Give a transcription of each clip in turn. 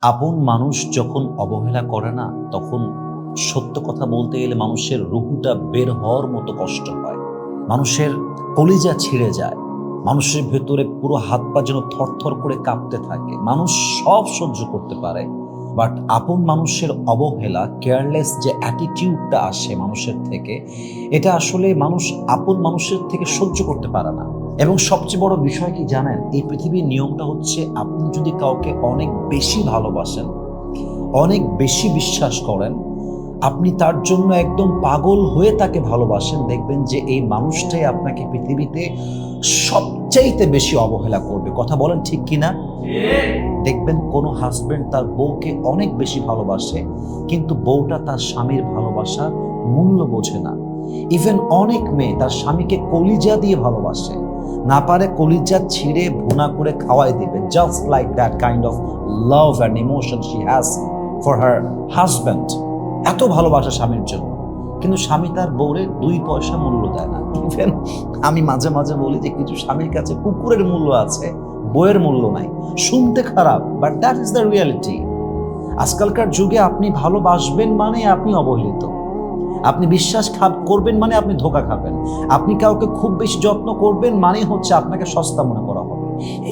আপন মানুষ যখন অবহেলা করে না, তখন সত্য কথা বলতে গেলে মানুষের রুহুটা বের হওয়ার মতো কষ্ট হয়। মানুষের কলিজা ছিঁড়ে যায়। মানুষের ভেতরে পুরো হাত পা যেন থরথর করে কাঁপতে থাকে। মানুষ সব সহ্য করতে পারে, বাট আপন মানুষের অবহেলা, কেয়ারলেস যে অ্যাটিটিউডটা আসে মানুষের থেকে, এটা আসলে মানুষ আপন মানুষের থেকে সহ্য করতে পারে না। এবং সবচেয়ে বড় বিষয় কি জানেন, এই পৃথিবীর নিয়মটা হচ্ছে, আপনি যদি কাউকে অনেক বেশি ভালোবাসেন, অনেক বেশি বিশ্বাস করেন, আপনি তার জন্য একদম পাগল হয়ে তাকে ভালোবাসেন, দেখবেন যে এই মানুষটাই আপনাকে পৃথিবীতে সবচাইতে বেশি অবহেলা করবে। কথা বলেন ঠিক কিনা? দেখবেন কোনো হাজবেন্ড তার বউকে অনেক বেশি ভালোবাসে, কিন্তু বউটা তার স্বামীর ভালোবাসার মূল্য বোঝে না। ইভেন অনেক মেয়ে তার স্বামীকে কলিজা দিয়ে ভালোবাসে, না পারে কলিজা ছিঁড়ে ভুনা করে খাওয়াই দিবে, just like that kind of love and emotion she has for her husband. এত ভালোবাসা স্বামীর জন্য, কিন্তু স্বামী তার বউরে 2 পয়সা মূল্য দেয় না। ইভেন আমি মাঝে মাঝে বলি যে কিছু স্বামীর কাছে কুকুরের মূল্য আছে, বইয়ের মূল্য নাই। শুনতে খারাপ, but that is the reality. আজকালকার যুগে আপনি ভালোবাসবেন মানে আপনি অবহেলিত, আপনি বিশ্বাস করবেন মানে আপনি ধোঁকা খাবেন, আপনি কাউকে খুব বেশি যত্ন করবেন মানে হচ্ছে আপনাকে সস্তা মনে করা হবে।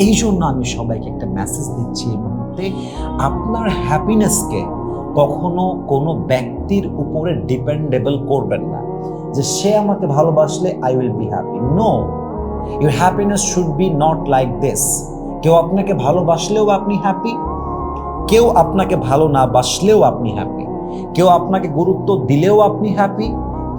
এই জন্য আমি সবাইকে একটা মেসেজ দিচ্ছি এই মুহূর্তে, আপনার হ্যাপিনেসকে কখনো কোনো ব্যক্তির উপরে ডিপেন্ডেবল করবেন না, যে সে আমাকে ভালোবাসলে I will be happy. No, your happiness should be not like this. কেউ আপনাকে ভালোবাসলেও আপনি হ্যাপি, কেউ আপনাকে ভালো না বাসলেও আপনি হ্যাপি, কেউ আপনাকে গুরুত্ব দিলেও আপনি হ্যাপি,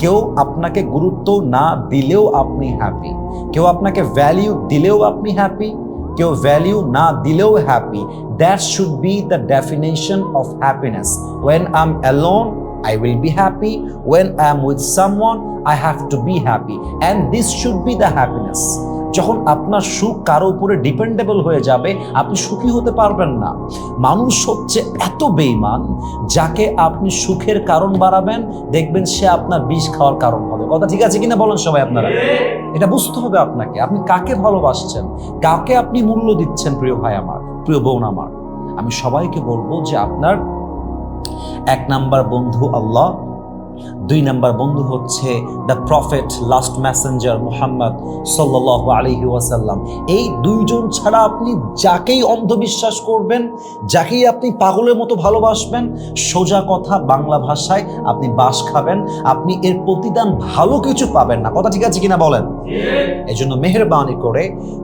কেউ আপনাকে গুরুত্ব না দিলেও আপনি হ্যাপি, কেউ আপনাকে ভ্যালিউ দিলেও আপনি হ্যাপি, কেউ ভ্যালিউ না দিলেও happy. That should be the definition of happiness. When I'm alone, I will be happy. When I'm with someone, I have to be happy. And this should be the happiness. যখন আপনার সুখ কারো উপরে dependable হয়ে যাবে, আপনি সুখী হতে পারবেন না। মানুষ হচ্ছে এত বেঈমান, যাকে আপনি সুখের কারণ বাড়াবেন, দেখবেন সে আপনার বিষ খাওয়ার কারণ হবে। কথা ঠিক আছে কিনা বলেন সবাই আপনারা? এটা বুঝতে হবে আপনাকে, আপনি কাকে ভালোবাসছেন, কাকে আপনি মূল্য দিচ্ছেন। প্রিয় ভাই আমার, প্রিয় বোন আমার, আমি সবাইকে বলবো যে আপনার 1 নাম্বার বন্ধু আল্লাহ, 2 নাম্বার বন্ধু হচ্ছে the prophet, last Messenger Muhammad সাল্লাল্লাহু আলাইহি ওয়াসাল্লাম। এই 2 জন ছাড়া আপনি যাকেই অন্ধবিশ্বাস করবেন, যাকেই আপনি পাগলের মতো ভালোবাসবেন, সোজা কথা বাংলা ভাষায় আপনি বাস খাবেন, আপনি এর প্রতিদান ভালো কিছু পাবেন না। কথা ঠিক আছে কিনা বলেন? এই জন্য মেহেরবানি করে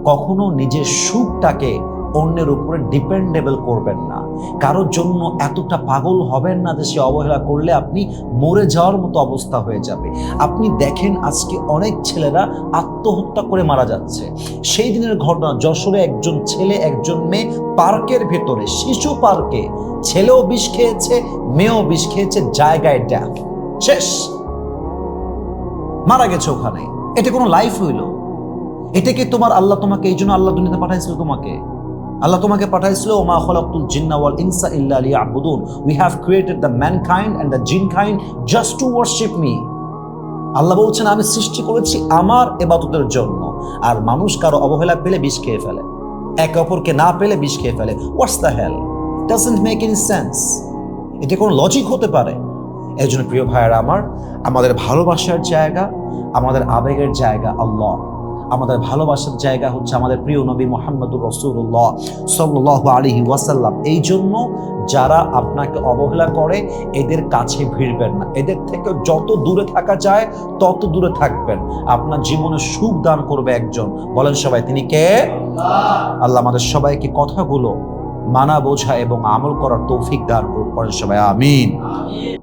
কখনো নিজের সুখটাকে অন্যের উপরে ডিপেন্ডেবল করবেন না। কারোর জন্য এতটা পাগল হবেন না যে সে অবহেলা করলে আপনি মরে যাওয়ার মতো অবস্থা হয়ে যাবে। আপনি দেখেন আজকে অনেক ছেলেরা আত্মহত্যা করে মারা যাচ্ছে। সেই দিনের ঘটনা, যশোরে একজন ছেলে একজন মেয়ে পার্কের ভেতরে, শিশু পার্কে, ছেলেও বিষ খেয়েছে, মেয়েও বিষ খেয়েছে, জায়গায় ড্যাথ, শেষ, মারা গেছে ওখানে। এটা কোনো লাইফ হইল? এটা কি তোমার আল্লাহ তোমাকে এই জন্য আল্লাহ দুনিয়াতে পাঠাইছিল? আল্লাহ তোমাকে পাঠাইছিল, ওমা খলাকতুল জিন্না ওয়াল ইনসা ইল্লা লিয়াবুদুন। We have created the mankind and the jinnkind just to worship me. আল্লাহ বলছেন আমি সৃষ্টি করেছি আমার ইবাদতের জন্য। আর মানুষ কারো অবহেলা পেলে বিষ খেয়ে ফেলে, একে অপরকে না পেলে বিষ খেয়ে ফেলে। What's the hell? Doesn't make any sense. এটা কোনো লজিক হতে পারে? এই জন্য প্রিয় ভাইয়েরা আমার, আমাদের ভালোবাসার জায়গা, আমাদের আবেগের জায়গা আল্লাহ। আমাদের ভালোবাসার জায়গা হচ্ছে আমাদের প্রিয় নবী মুহাম্মদুর রাসূলুল্লাহ সাল্লাল্লাহু আলাইহি ওয়াসাল্লাম। এই জন্য যারা আপনাকে অবহেলা করে, এদের কাছে ভিড়বেন না, এদের থেকে যত দূরে থাকা যায় তত দূরে থাকবেন। আপনার জীবনে সুখ দান করবে একজন, বলেন সবাই তিনি কে? আল্লাহ আমাদের সবাইকে কথাগুলো মানা, বোঝা এবং আমল করার তৌফিক দান করুন, বলেন সবাই আমিন।